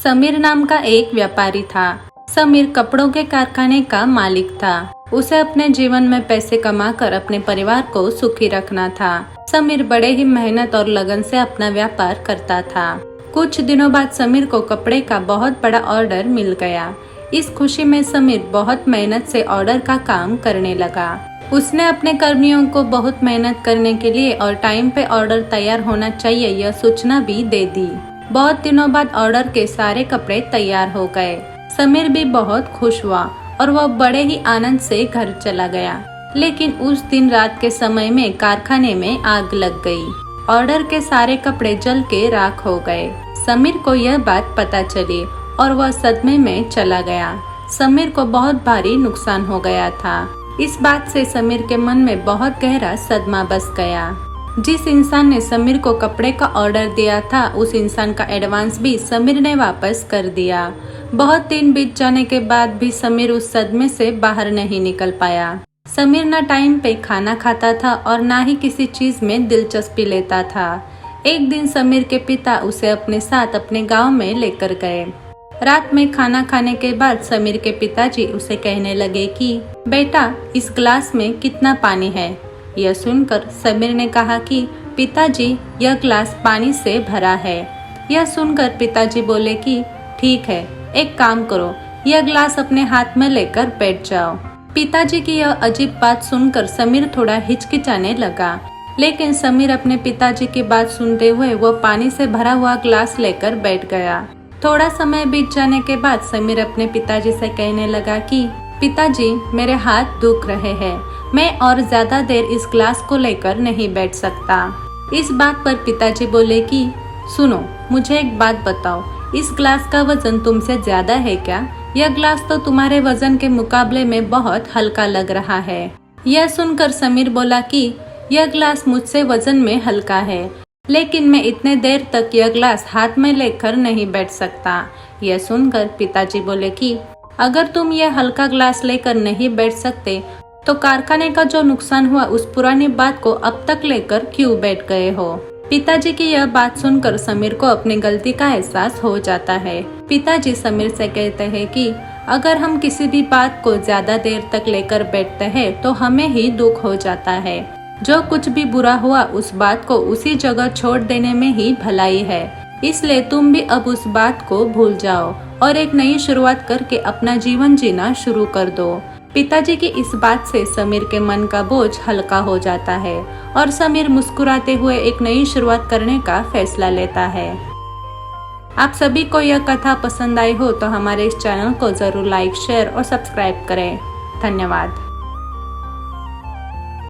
समीर नाम का एक व्यापारी था। समीर कपड़ों के कारखाने का मालिक था। उसे अपने जीवन में पैसे कमाकर अपने परिवार को सुखी रखना था। समीर बड़े ही मेहनत और लगन से अपना व्यापार करता था। कुछ दिनों बाद समीर को कपड़े का बहुत बड़ा ऑर्डर मिल गया। इस खुशी में समीर बहुत मेहनत से ऑर्डर का काम करने लगा। उसने अपने कर्मियों को बहुत मेहनत करने के लिए और टाइम पे ऑर्डर तैयार होना चाहिए यह सूचना भी दे दी। बहुत दिनों बाद ऑर्डर के सारे कपड़े तैयार हो गए। समीर भी बहुत खुश हुआ और वह बड़े ही आनंद से घर चला गया। लेकिन उस दिन रात के समय में कारखाने में आग लग गई। ऑर्डर के सारे कपड़े जल के राख हो गए। समीर को यह बात पता चली और वह सदमे में चला गया। समीर को बहुत भारी नुकसान हो गया था। इस बात से समीर के मन में बहुत गहरा सदमा बस गया। जिस इंसान ने समीर को कपड़े का ऑर्डर दिया था उस इंसान का एडवांस भी समीर ने वापस कर दिया। बहुत दिन बीत जाने के बाद भी समीर उस सदमे से बाहर नहीं निकल पाया। समीर न टाइम पे खाना खाता था और न ही किसी चीज में दिलचस्पी लेता था। एक दिन समीर के पिता उसे अपने साथ अपने गांव में लेकर गए। रात में खाना खाने के बाद समीर के पिताजी उसे कहने लगे कि बेटा इस गिलास में कितना पानी है। यह सुनकर समीर ने कहा कि पिताजी यह गिलास पानी से भरा है। यह सुनकर पिताजी बोले कि ठीक है, एक काम करो, यह गिलास अपने हाथ में लेकर बैठ जाओ। पिताजी की यह अजीब बात सुनकर समीर थोड़ा हिचकिचाने लगा। लेकिन समीर अपने पिताजी की बात सुनते हुए वह पानी से भरा हुआ गिलास लेकर बैठ गया। थोड़ा समय बीत जाने के बाद समीर अपने पिताजी से कहने लगा कि पिताजी मेरे हाथ दुख रहे हैं, मैं और ज्यादा देर इस गिलास को लेकर नहीं बैठ सकता। इस बात पर पिताजी बोले कि सुनो, मुझे एक बात बताओ, इस गिलास का वजन तुमसे ज्यादा है क्या? यह गिलास तो तुम्हारे वजन के मुकाबले में बहुत हल्का लग रहा है। यह सुनकर समीर बोला कि यह गिलास मुझसे वजन में हल्का है, लेकिन मैं इतने देर तक यह गिलास हाथ में लेकर नहीं बैठ सकता। यह सुनकर पिताजी बोले कि अगर तुम यह हल्का गिलास लेकर नहीं बैठ सकते तो कारखाने का जो नुकसान हुआ उस पुरानी बात को अब तक लेकर क्यों बैठ गए हो? पिताजी की यह बात सुनकर समीर को अपनी गलती का एहसास हो जाता है। पिताजी समीर से कहते हैं कि अगर हम किसी भी बात को ज्यादा देर तक लेकर बैठते हैं तो हमें ही दुख हो जाता है। जो कुछ भी बुरा हुआ उस बात को उसी जगह छोड़ देने में ही भलाई है। इसलिए तुम भी अब उस बात को भूल जाओ और एक नई शुरुआत करके अपना जीवन जीना शुरू कर दो। पिताजी की इस बात से समीर के मन का बोझ हल्का हो जाता है और समीर मुस्कुराते हुए एक नई शुरुआत करने का फैसला लेता है। आप सभी को यह कथा पसंद आई हो तो हमारे इस चैनल को जरूर लाइक, शेयर और सब्सक्राइब करें। धन्यवाद।